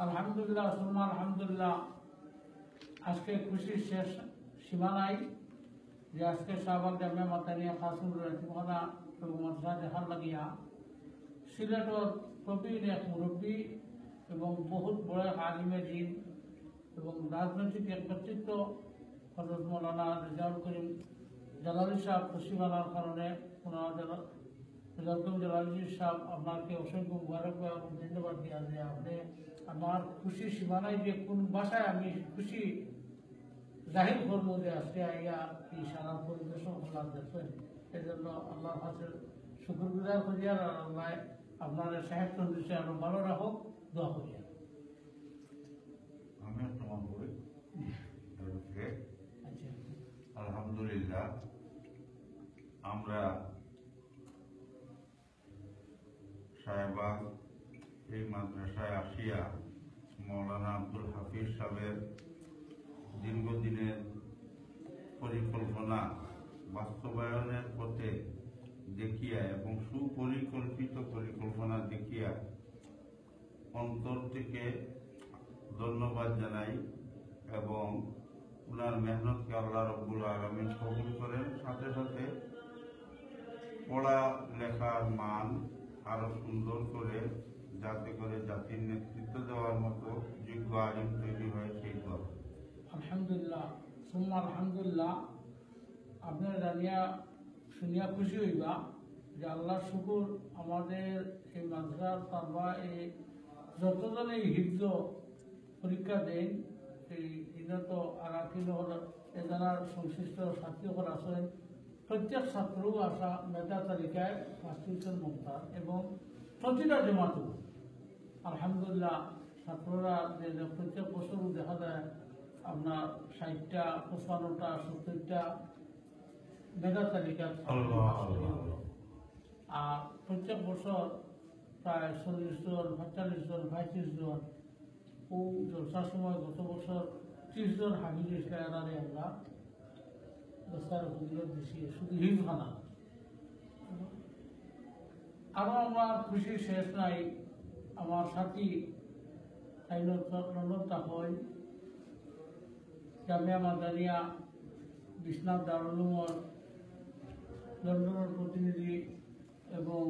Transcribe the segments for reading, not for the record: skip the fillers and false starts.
আলহামদুলিল্লাহ সুম্মা আলহামদুলিল্লাহ। আজকে খুশির শেষ সীমা নাই যে আজকে শাহবাগ জামিয়া মাদানিয়া খাসুল রাতিমানা এবং মাদ্রাসা দেখার লাগিয়া সিলেটর প্রবীণ এক মুরব্বী এবং বহুত বড় এক আলিমে দিন এবং রাজনৈতিক এক ব্যক্তিত্ব হযরত মাওলানা রেজাউল করিম জালালী সাহেব খুশি মানার কারণে রেজাউল জালালী সাহেব আপনাকে অসংখ্য মুবারকবাদ এবং ধন্যবাদ দিয়া যে আপনি আমার খুশি সীমানায় যে কোন ভাষায় আমি খুশি জাহির করবো যে আজকে আইয়া এই সারা পরিবেশন করলাম দেখবেন এই জন্য আল্লাহর কাছে শুকর গুজার করিয়া আল্লাহ আপনার সাহিত্য বিষয়ে আরো ভালো রাখুক, দোয়া করিয়া। আমি তোমার বলি আলহামদুলিল্লাহ, আমরা শাহবাগ এই মাদ্রাসায় আসিয়া মৌলানা আব্দুল হাফিজ সাহেবের দীর্ঘদিনের পরিকল্পনা বাস্তবায়নের পথে দেখিয়া এবং সুপরিকল্পিত পরিকল্পনা দেখিয়া অন্তর থেকে ধন্যবাদ জানাই এবং উনার মেহনতকে আল্লাহ রব্বুল আলামিন কবুল করেন। সাথে সাথে পড়া লেখার মান আরো সুন্দর করে যাতে করে জাতির নেতৃত্ব দেওয়ার মতো যোগ্য আলিম তৈরি হয় সেই দল। আলহামদুলিল্লাহ সুম্মা আলহামদুলিল্লাহ। আপনার জানিয়া শুনিয়া খুশি হইবা যে আল্লাহ শুকুর আমাদের এই মাদ্রাসার তারবা এই যতজন এই হিফজ পরীক্ষা দেন এই ইনত আগাকিল এজানার সংশ্লিষ্ট ছাত্রীসকল আছেন প্রত্যেক ছাত্রও আসা মেধা তালিকায় ফার্স্ট মুক্তার এবং প্রতিটা জমাত আলহামদুলিল্লাহ ছাত্ররা যে প্রত্যেক বছরও দেখা যায় আপনার 60টা 55টা 70টা মেধা তালিকা আর প্রত্যেক বছর প্রায় 40 জন 45 জন 35 জন ও জলসার সময় গত বছর 30 জন হাফিজ ইসলামে আমরা দস্তার হুজুরের দিছি শুধু হিফখানা। আরো আমার খুশি শেষ নাই। আমার সাথী লন্ডন তাকই জামিয়া মাদানিয়া বিশ্বনাথ দারুল উলুমর লন্ডনের প্রতিনিধি এবং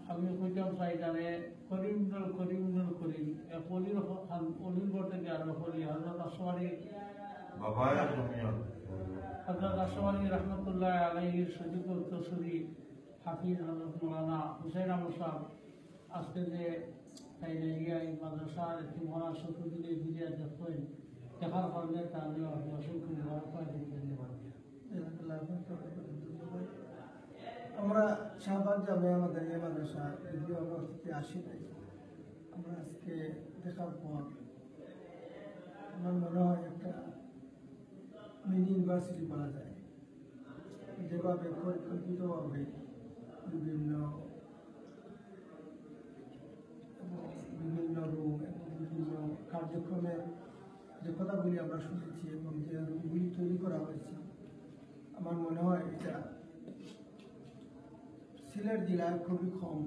আমি কইতাম চাইজানে করিম এক অলির অলির ঘর থেকে আর অলি হজরত আসওয়ানি রহমতুল্লাহ আলাইহির সদিক উত্তরসূরি হাফিজ হযরত মাওলানা হুসাইন আহমদ সাহেব আজকে যে এই মাদ্রাসার একটি মহানা শত্রুদিনে ঘুরিয়া দেখবেন দেখার কারণে তাহলে আপনি অসংখ্য ধন্যবাদ। আমরা শাহবাগ জামিয়া মাদানিয়া মাদ্রাসা যদিও আমরা থেকে আসি নাই, আমরা আজকে দেখার পর আমার মনে হয় একটা মিনি ইউনিভার্সিটি বলা যায়। যেভাবে পরিকল্পিতভাবে বিভিন্ন রুম এবং বিভিন্ন কার্যক্রমের যে কথাগুলি আমরা শুনেছি এবং যে রুমগুলি তৈরি করা হয়েছে, আমার মনে হয় এটা সিলেট জেলায় খুবই কম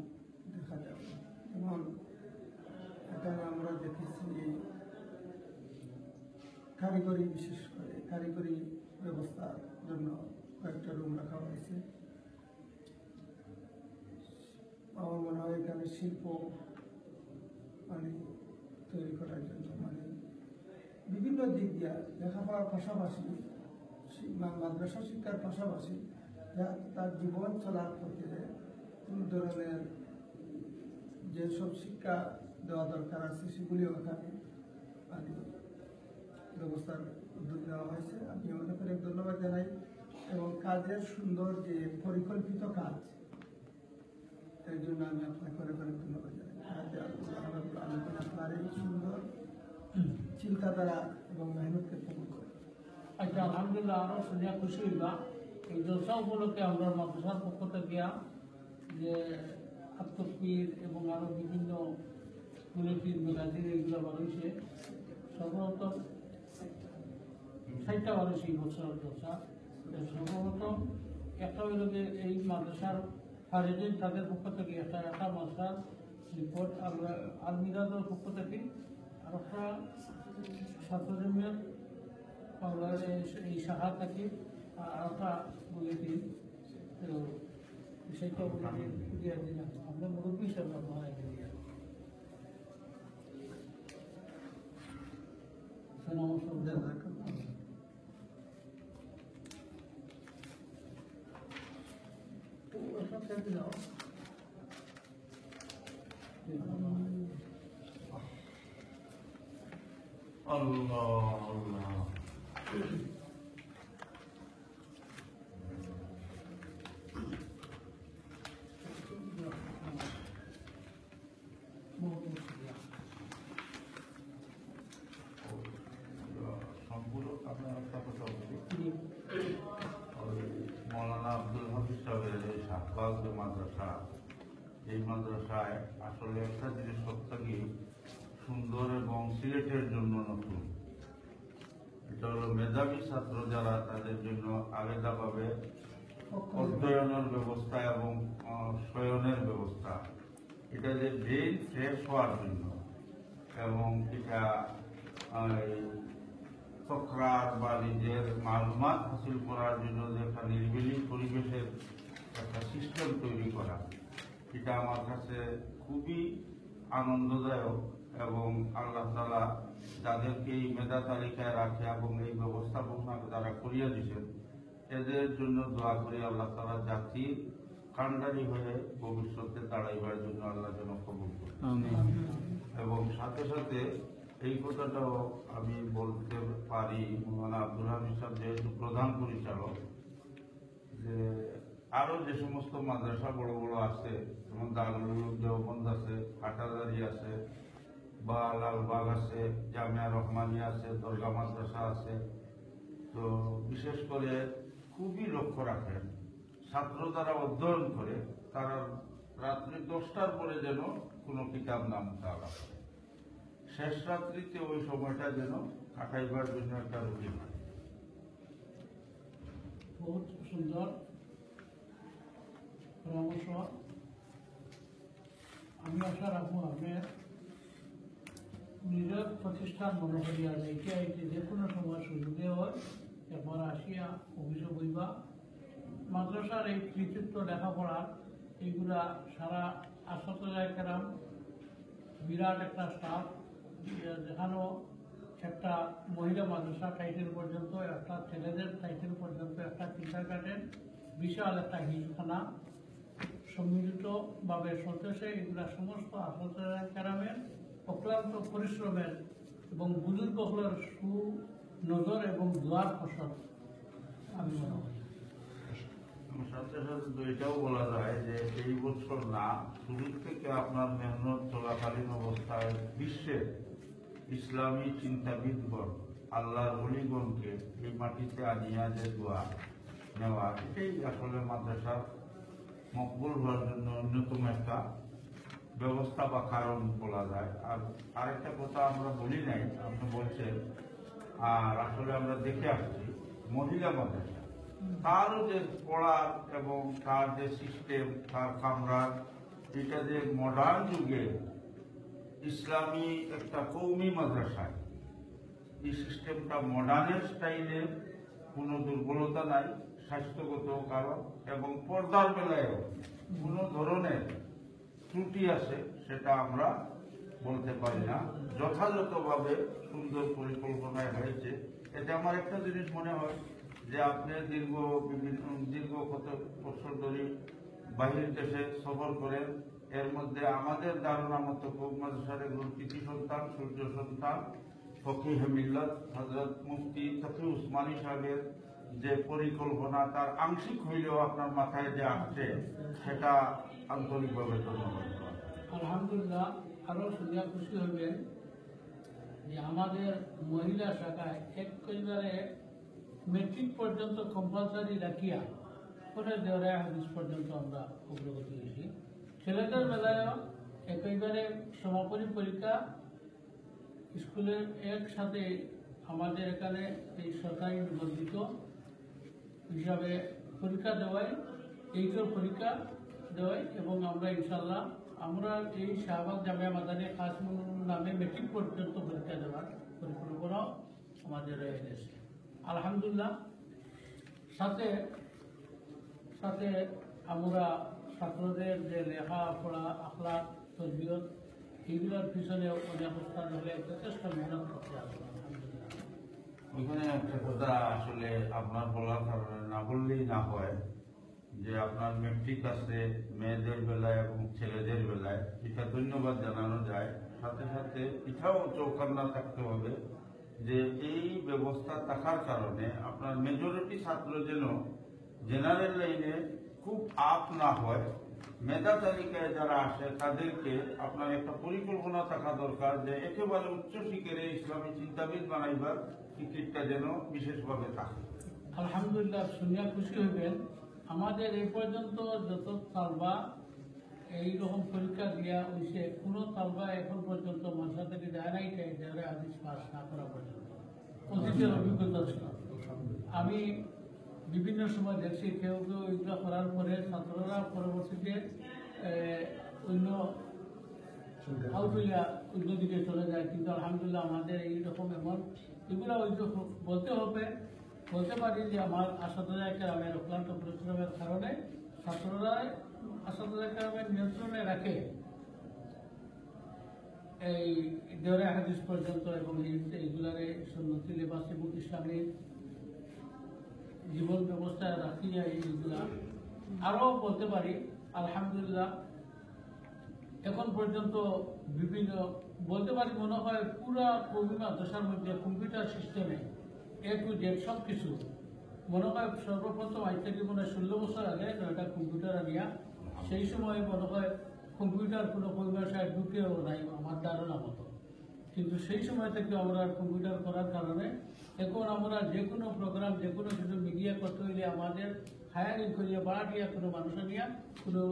দেখা যাবে। যেমন এখানে আমরা দেখেছি কারিগরি, বিশেষ করে কারিগরি ব্যবস্থার জন্য কয়েকটা রুম রাখা হয়েছে। আমার মনে হয় এখানে শিল্প তৈরি করার জন্য বিভিন্ন দিক দিয়ে লেখাপড়ার পাশাপাশি মাদ্রাসা শিক্ষার পাশাপাশি তার জীবন চলার পথে কোন ধরনের যেসব শিক্ষা দেওয়া দরকার আছে সেগুলিও এখানে ব্যবস্থার উদ্যোগ নেওয়া হয়েছে। আমি অনেক অনেক ধন্যবাদ জানাই এবং কাজের সুন্দর যে পরিকল্পিত কাজ, এর জন্য আমি আপনাকে অনেক অনেক ধন্যবাদ জানাই। আপনার এই সুন্দর চিন্তাধারা এবং মেহনতকে কবুল করে। আচ্ছা, আলহামদুলিল্লাহ আরো শুনিয়া খুশি হইবা। এই জলসা উপলক্ষে আমরা মাদ্রাসার পক্ষ থেকে যে আত্মপীর এবং আরো বিভিন্ন বুলেটিন ম্যাগাজিন এগুলো বানিয়েছে, সর্বত 60টা বানিয়েছে এই বছর জলসা। সর্বত একটা হইল যে এই মাদ্রাসার ফারেদিন তাদের পক্ষ থেকে একটা মাদ্রাসার রিপোর্ট আলমিরাদের পক্ষ থেকে আর একটা ছাত্র জমিয়ত বাংলার এই শাখা থেকে আর একটা বুলেটিন তো বিষয়টা বুলেটিন দিয়ে দিলাম আমরা মুরব্বী হিসাবে আপনারা দিয়ে আল্লাহ আল্লাহ সম্পূর্ণ আপনার একটা কথা বলছি ওই মৌলানা আব্দুল হাফিজ সাহেবের এই শাহবাগ যে মাদ্রাসা এই মাদ্রাসায় আসলে একটা জিনিস সবথেকে সুন্দর এবং সিলেটের জন্য নতুন। এটা হলো মেধাবী ছাত্র যারা তাদের জন্য আলাদাভাবে অধ্যয়নের ব্যবস্থা এবং শয়নের ব্যবস্থা, এটা যে ব্রেন ফ্রেশ হওয়ার জন্য এবং এটা তকরার বা নিজের মালুমাত হাসিল করার জন্য যে একটা নিরিবিলি পরিবেশের একটা সিস্টেম তৈরি করা, এটা আমার কাছে খুবই আনন্দদায়ক এবং আল্লাহ তাআলা যাদেরকে এই মেধা তালিকায় রাখে এবং এই ব্যবস্থাপনা যারা করিয়া দিচ্ছেন এদের জন্য দোয়া করি আল্লাহ তাআলা জাতির কান্ডারি হয়ে ভবিষ্যতে দাঁড়াইবার জন্য আল্লাহ যেন কবুল করেন। এবং সাথে সাথে এই কথাটাও আমি বলতে পারি, মৌলানা আব্দুল হামিদ সাহেব যেহেতু প্রধান পরিচালক, যে আরো যে সমস্ত মাদ্রাসা বড় বড় আছে যেমন দারুল উলুম দেওবন্দ আছে, হাটাজারি আছে, বা লালবাগ আছে, জামিয়া রহমানিয়া আছে, দরগা মাদ্রাসা আছে, তো বিশেষ করে খুবই লক্ষ্য রাখেন ছাত্র যারা অধ্যয়ন করে তারা রাত্রি 10টার পরে যেন কোনো কিতাব না মুতালা করে, শেষ রাত্রিতে ওই সময়টা যেন কাটাইবার জন্য একটা রুটিন হয়। বহুত সুন্দর পরামর্শ। আমি আশা রাখবো আপনি নিজের প্রতিষ্ঠান মনে করিয়া যাইতে আইতে যে কোনো সময় সুযোগে হয় একবার আসিয়া অভিযোগ হইবা। মাদ্রাসার এই কৃতিত্ব লেখাপড়া এইগুলা সারা আসাতজায় কেরাম বিরাট একটা স্টাফ, যেখানেও একটা মহিলা মাদ্রাসা টাইটেল পর্যন্ত, একটা ছেলেদের টাইটেল পর্যন্ত, একটা কিন্ডারগার্টেন, বিশাল একটা হিলখানা সম্মিলিতভাবে চলতেছে। এগুলা সমস্ত আসাতজায় কেরামের অক্লান্ত পরিশ্রমের এবং বুজুর্গ হলের সুনজর এবং দোয়ার ফসল আমি মনে করি। সাথে সাথে তো এটাও বলা যায় যে এই বছর না, শুরু থেকে আপনার মেহনত চলাকালীন অবস্থায় বিশ্বের ইসলামী চিন্তাবিদগণ আল্লাহর ওলিগণকে এই মাটিতে আনিয়া যে দোয়া নেওয়া, এটাই আসলে মাদ্রাসার মকবুল হওয়ার জন্য অন্যতম একটা ব্যবস্থা বা কারণ বলা যায়। আর আরেকটা কথা আমরা বলি নাই, আপনি বলছেন, আর আসলে আমরা দেখে আসছি মহিলা মাদ্রাসা, তারও যে পড়ার এবং তার যে সিস্টেম, তার কামরার, এটা যে মডার্ন যুগে ইসলামী একটা কৌমি মাদ্রাসায় এই সিস্টেমটা মডার্নের স্টাইলে কোনো দুর্বলতা নাই, স্বাস্থ্যগত কারণ এবং পর্দার বেলায়ও কোনো ধরনের ত্রুটি আছে সেটা আমরা বলতে পারি না, যথাযথভাবে সুন্দর পরিকল্পনায় হয়েছে। এতে আমার একটা জিনিস মনে হয় যে আপনি দীর্ঘ কত বছর ধরে বাহির দেশে সফর করেন, এর মধ্যে আমাদের ধারণা মতো মাদ্রাসার একজন কৃতি সন্তান, সূর্য সন্তান, ফকিহ মিল্লাত হযরত মুফতি তকি উসমানী সাহেবের যে পরিকল্পনা, তার আংশিক হইলেও আপনার মাথায় যে আসছে সেটা আন্তরিকভাবে ধন্যবাদ। আলহামদুলিল্লাহ। আরো শুনিয়া খুশি হইবেন যে আমাদের মহিলা শাখায় একেবারে মেট্রিক পর্যন্ত কম্পালসারি রাখিয়া পরে দেওয়া হাদিস পর্যন্ত আমরা অগ্রগতি হয়েছি। ছেলেদের বেলায়ও একেবারে সমাপনী পরীক্ষা স্কুলের একসাথে আমাদের এখানে এই সরকারি নিবন্ধিত হিসাবে পরীক্ষা দেওয়ায়, এইটার পরীক্ষা দেওয়ায় এবং আমরা ইনশাল্লাহ আমরা এই শাহবাগ জামিয়া মাদানিয়া কাসিমুল নামে মেট্রিক পর্যন্ত পরীক্ষা দেওয়ার পরিকল্পনা আমাদের রয়ে গেছে আলহামদুলিল্লাহ। সাথে সাথে আমরা ছাত্রদের যে লেখাপড়া আখলাক তরবিয়ত এইগুলোর পিছনে অনেক উস্তাদ হলে যথেষ্ট মেহনত করতে আসবে আলহামদুলিল্লাহ। ওইখানে একটা কথা আসলে আপনার বলার কারণে না বললেই না হয় যে আপনার মেট্রিক আছে মেয়েদের বেলায় এবং ছেলেদের বেলায়, এটা ধন্যবাদ জানানো যায়। সাথে সাথে এটাও চৌকান্না থাকতে হবে যে এই ব্যবস্থা থাকার কারণে আপনার মেজরিটি ছাত্র যেন জেনারেল লাইনে খুব আপ না হয়। মেধা তালিকায় যারা আসে তাদেরকে আপনার একটা পরিকল্পনা থাকা দরকার যে একেবারে উচ্চ শিখরে ইসলামী চিন্তাবিদ বানাইবার টিকিটটা যেন বিশেষভাবে থাকে। আলহামদুলিল্লাহ, শুনিয়া খুশি হইবেন। আমাদের এই পর্যন্ত যত তালবা এইরকম পরীক্ষা দিয়া হয়েছে, কোনো তালবা এখন পর্যন্ত মাসা থেকে যায় নাই যারা হাদিস পাস না করা পর্যন্ত অতীতের অভিজ্ঞতা ছিল। আমি বিভিন্ন সময় দেখছি কেউ কেউ এগুলো করার পরে ছাত্ররা পরবর্তীতে অন্য দিকে চলে যায়। কিন্তু আলহামদুলিল্লাহ আমাদের এইরকম এমন এগুলো বলতে পারি যে আমার আসাদুল্লাহ কেরামের অক্লান্ত পরিশ্রমের কারণে ছাত্ররা আসাদুল্লাহ কেরামের নিয়ন্ত্রণে রাখে এই দেওয়া হাদিস পর্যন্ত এবং এইগুলারে সুন্নতি লিবাস এবং ইসলামী জীবন ব্যবস্থায় রাখিয়া এইগুলা আরো বলতে পারি আলহামদুলিল্লাহ। এখন পর্যন্ত বিভিন্ন বলতে পারি মনে হয় পুরা কবি মাদ্রাসার মধ্যে কম্পিউটার সিস্টেমে A to Z সব কিছু মনে হয় সর্বপ্রথম আজ থেকে মনে হয় 16 বছর আগে একটা কম্পিউটার আনিয়া, সেই সময় মনে হয় কম্পিউটার কোনো পরিভাষায় ঢুকেও নাই আমার ধারণা মতো। কিন্তু সেই সময় থেকে আমরা কম্পিউটার করার কারণে এখন আমরা যে কোনো প্রোগ্রাম যে কোনো কিছু মিডিয়া করতে হইলে আমাদের হায়ারিং করিয়া বাড়াটিয়া কোনো মানুষ নিয়ে কোনো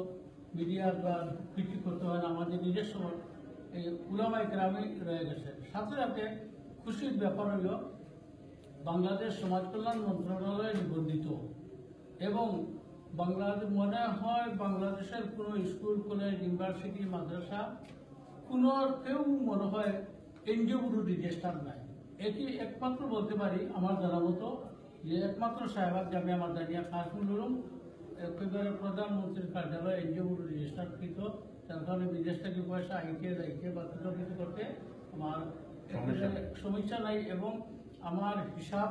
মিডিয়া বা কিছু করতে হয় না, আমাদের নিজস্ব এই উলামায়ে কেরামে রয়ে গেছে। সাথে সাথে খুশির ব্যাপার হইল বাংলাদেশ সমাজ কল্যাণ মন্ত্রণালয়ে নিবন্ধিত এবং বাংলাদেশ মনে হয় বাংলাদেশের কোনো স্কুল কলেজ ইউনিভার্সিটি মাদ্রাসা কোনো কেউ মনে হয় এনজিও রেজিস্টার নাই। এটি একমাত্র বলতে পারি আমার জানা মতো যে একমাত্র শাহবাগ জামিয়া মাদানিয়া কাসিমুল উলুম একেবারে প্রধানমন্ত্রীর কার্যালয় এনজিও রেজিস্টারকৃত, তার কারণে বিদেশ থেকে পয়সা আইতে যাইতে বা কিছু করতে আমার সমস্যা নাই। এবং আমার হিসাব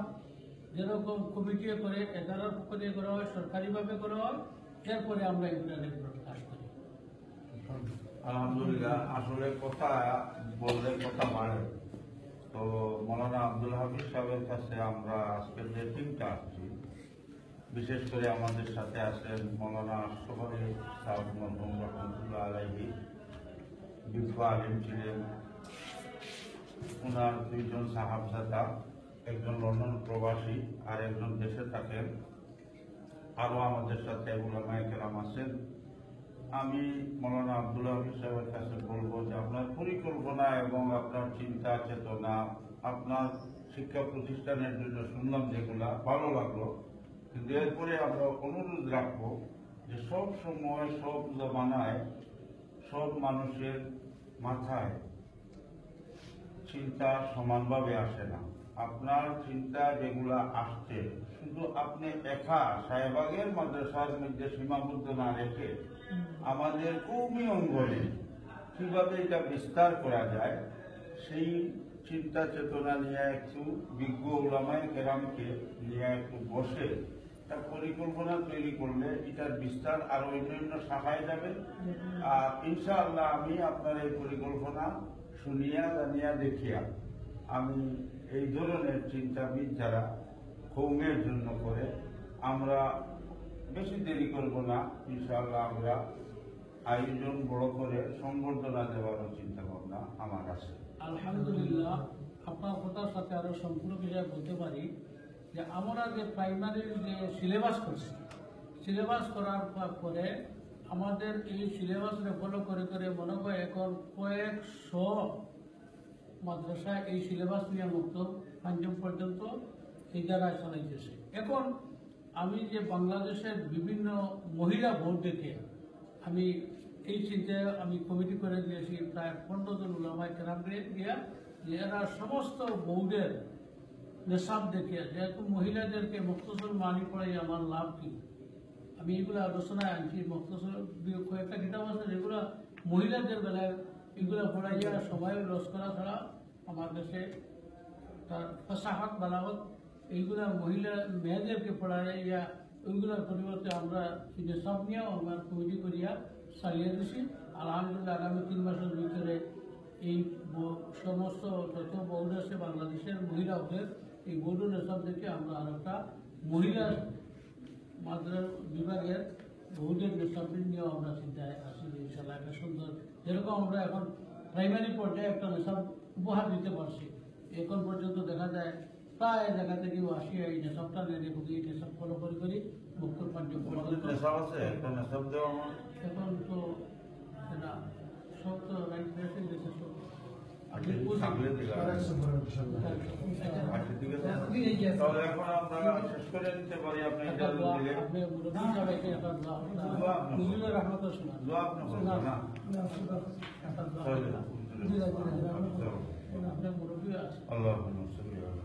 যেরকম কমিটি করে এদারার পক্ষ দিয়ে করা হয়, সরকারিভাবে করা হয়, এরপরে আমরা এগুলো প্রকাশ করি। আলহামদুলিল্লাহ, আসলে কথা বললে কথা বাড়ে। তো মৌলানা আব্দুল হাফিজ সাহেবের কাছে আমরা আজকের যে টিমটা আসছি, বিশেষ করে আমাদের সাথে আছেন মৌলানা আশরাফ সাহেব মরহুম রহমতুল্লাহ আলাইহি, বিজ্ঞ আলিম ছিলেন। ওনার দুইজন সাহাবজাদা, একজন লন্ডন প্রবাসী আর একজন দেশে থাকেন। আরো আমাদের সাথে উলামায়ে কেরাম আছেন। আমি মৌলানা আব্দুল হাফিজ সাহেবের কাছে বলবো যে আপনার পরিকল্পনা এবং আপনার চিন্তা চেতনা, আপনার শিক্ষা প্রতিষ্ঠানের জন্য শুনলাম যেগুলা ভালো লাগলো, কিন্তু এরপরে আমরা অনুরোধ রাখবো যে সব সময় সব জমানায় সব মানুষের মাথায় চিন্তা সমানভাবে আসে না। আপনার চিন্তা যেগুলা আসছে শুধু আপনি একা শাহবাগের মাদ্রাসার মধ্যে সীমাবদ্ধ না রেখে আমাদের কওমি অঙ্গনে কিভাবে এটা বিস্তার করা যায় সেই চিন্তা চেতনা নিয়ে একটু বিজ্ঞ উলামায়ে কেরামকে নিয়ে একটু বসে তার পরিকল্পনা তৈরি করলে এটার বিস্তার আরো অন্যান্য শাখায় যাবে। আর ইনশাআল্লাহ আমি আপনার এই পরিকল্পনা শুনিয়া জানিয়া দেখিয়া আমি এই ধরনের চিন্তাবিদ যারা কওমের জন্য করে আমরা বেশি দেরি করব না, ইনশাআল্লাহ আমরা আয়োজন বড় করে সংবর্ধনা দেওয়ারও চিন্তা ভাবনা আমার আছে। আলহামদুলিল্লাহ, আপনার কথার সাথে আরো সম্পূর্ণ বিষয় বলতে পারি যে আমরা যে প্রাইমারির যে সিলেবাস করছি, সিলেবাস করার পরে আমাদের এই সিলেবাসকে ফলো করে করে মনে হয় এখন কয়েকশো মাদ্রাসা এই সিলেবাস নিয়ে মুক্ত পঞ্চম পর্যন্ত এই দ্বারা চালাইতেছে। এখন আমি যে বাংলাদেশের বিভিন্ন মহিলা বোর্ড দেখে আমি এই চিন্তায় আমি কমিটি করে দিয়েছি প্রায় 15 জন উলামায়ে কেরামকে দিয়া, যে এরা সমস্ত বউদের নেশাব দেখে, যেহেতু মহিলাদেরকে মুক্তসর মানি পড়াই আমার লাভ কি, আমি এগুলো আলোচনায় আনছি। মুক্তসর কয়েকটা কিতাব আছে যেগুলো মহিলাদের বেলায়, এগুলো পড়াইয়া সময় লস করা ছাড়া আমার দেশে তার ফাসাহাত বালাগত এইগুলা মহিলা মেয়েদেরকে পড়াইয়া ওইগুলোর পরিবর্তে আমরা নেশাব নিয়েও আমরা তৈরি করিয়া চালিয়ে দিছি। আলহামদুলিল্লাহ আগামী 3 মাসের ভিতরে এই সমস্ত যত বোর্ড আছে বাংলাদেশের মহিলা ওদের এই বোর্ড নেশাব দেখে আমরা আর একটা মহিলা মাদ্রাসা বিভাগের বহুদের নেশাব নিয়েও আমরা চিন্তায় আসি যে ইনশাল্লাহ একটা সুন্দর, যেরকম আমরা এখন প্রাইমারি পর্যায়ে একটা নেশাব উপহার দিতে পারছি। এখন পর্যন্ত দেখা যায় প্রায় জায়গা থেকে আসি এই নেশাবটা নিয়ে দেখুন, এই নেশাব ফলো করি মুক্ত নেশাব আছে একটা নেশাব দেওয়া আমার এখন তো সেটা সব তো রাইট বেসে গেছে সব। থাকলে দিকে তাহলে এখন আমরা শেষ করে দিতে পারি। আপনি একটা দোয়া আপনি মুরব্বী সবাইকে একটা দোয়া হুজুরের রহমত শোনা দোয়া আপনি বলবেন না একটা দোয়া আপনার মুরব্বী আছে। আল্লাহুম্মা সাল্লি আলা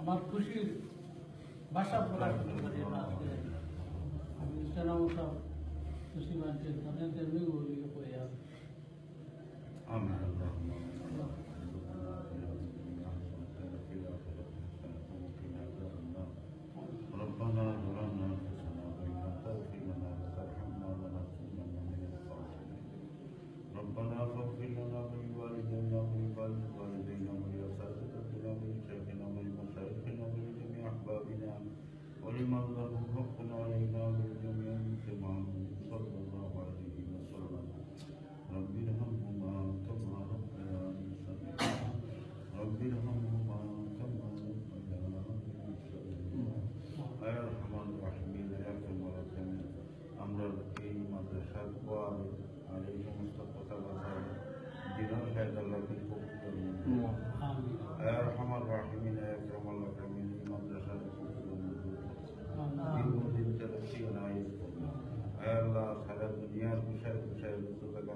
আমার খুশির ভাষা প্রকাশ করতে পারি না আজকে। আমি সেনামতো খুশি মানছি, তাদের তেমনি বলি হয়ে যাবে। আমিন আল্লাহুম্মা ربنا ظلمنا انفسنا وان لم تغفر لنا وترحمنا لنكونن من الخاسرين ربنا فاغفر لنا ولوالدينا ولوالدينا ولأساتذتنا ولشيخنا ولمشايخنا ولجميع أحبابنا ولمن له حق علينا ولجميع المسلمين صلى الله عليه وسلم رب ارحمهما كما ربياني صغيرا رب ارحمهما كما ربياني صغيرا يا أرحم الراحمين يا أكرم الأكرمين আমরা এই মাদ্রাসার ওয়ালে আর এই সমস্ত কথাবার্তা দিনের সাহেব আল্লাহকে কবুল করুন। يا أرحم الراحمين يا أكرم الأكرمين এই মাদ্রাসার দীর্ঘদিন তরক্কি আনায়ত করুন। يا الله সারা দুনিয়ার বিষয় বিষয় যতটা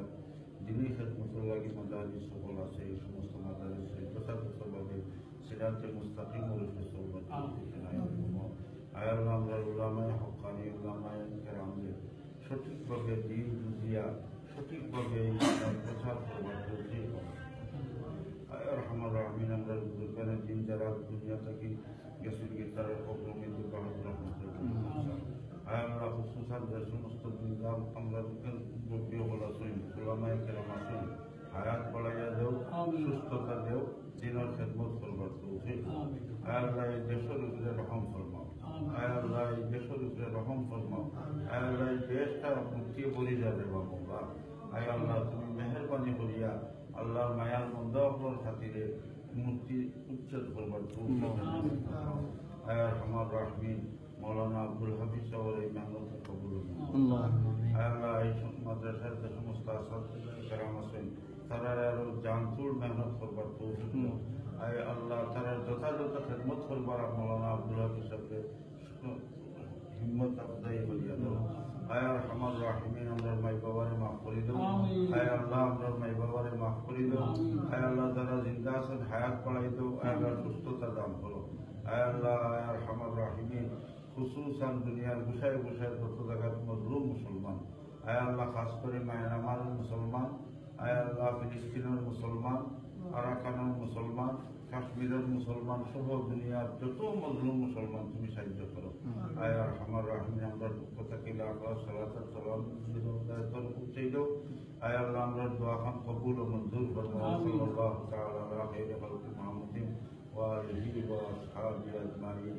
দিনই খেদমতুল্লাহ কি মাদারিস সকল আছে এই সমস্ত মাদারিসে যথাযথভাবে সিরাতে মুস্তাকিম রূপে চলবে। আয় আল্লাহ আমরা উলামায়ে হক্কানি উলামায়ে কেরামদের সঠিকভাবে দিন বুঝিয়া সঠিকভাবে প্রচার করবার তৌফিক দান। আয় আরহামার রাহিমিন আমরা দুর্গানের দিন যারা দুনিয়া থেকে গেছেন তারা অগ্রমিত বাহাদ রহমতের আয় আল্লাহ খুশুসান যে সমস্ত দিনদাম আমরা যোগ্য বলা শুনি উলামায়ে কেরাম আসুন হায়াত বাড়াইয়া দেও, সুস্থতা দেও, দিনের খেদমত করবার তৌফিক। আয় আল্লাহ এই দেশের উপরে রহম ফরমাও। আয় আল্লাহ এই দেশের উপরে রহম ফরমাও। আয় আল্লাহ এই দেশটা মুক্তি বলি যাবে বাবা। আয় আল্লাহ তুমি মেহরবানি করিয়া আল্লাহ মায়ার মন্দাপর খাতিরে মূর্তি উচ্ছেদ করবার তৌফিক। আয় আরহামার রাহিমিন মৌলানা আব্দুল হাফিজ সাহেবের এই মেহনত কবুল করুন। আয় আল্লাহ এই মাদ্রাসার যে সমস্ত আসাদুল্লাহ কেরাম আছেন তারা আরো জানতুর মেহনত করবার তৌফিক দাও। আয় আল্লাহ তারা যথাযথ খেদমত করবার মৌলানা আব্দুল হাফিজ সাহেবকে হিম্মত আফজাই করিয়া দাও। আয় আরহামার রাহিমিন আমরা মাই বাবারে মাফ করে দাও। আয় আল্লাহ আমরা মাই বাবারে মাফ করে দাও। আয় আল্লাহ যারা জিন্দা আছেন হায়াত বাড়াই দাও। আয় আল্লাহ সুস্থতা দান করো। আয় আল্লাহ আয় আরহামার রাহিমিন খুসুসান দুনিয়ার গুছায় গুছায় যত জায়গার মজলুম মুসলমান, আয় আল্লাহ খাস করে মায়ানমারের মুসলমান, আয় আল্লাহ ফিলিস্তিনের মুসলমান, আরাকানের মুসলমান, কাশ্মীরের মুসলমান সহ দুনিয়ার যত মজলুম মুসলমান তুমি সাহায্য করো। আয় আরহামার রাহিমিন আমরা পক্ষ থেকে লাখা সালাত সালাম পৌঁছে দাও। আয় আল্লাহ আমরা দোয়া খান কবুল ও মঞ্জুর ফরমাও। সাল্লাল্লাহু তাআলা আলা খাইরি খালকি মুহাম্মাদিন ওয়া আলিহি ওয়া আসহাবিহি আজমাইন।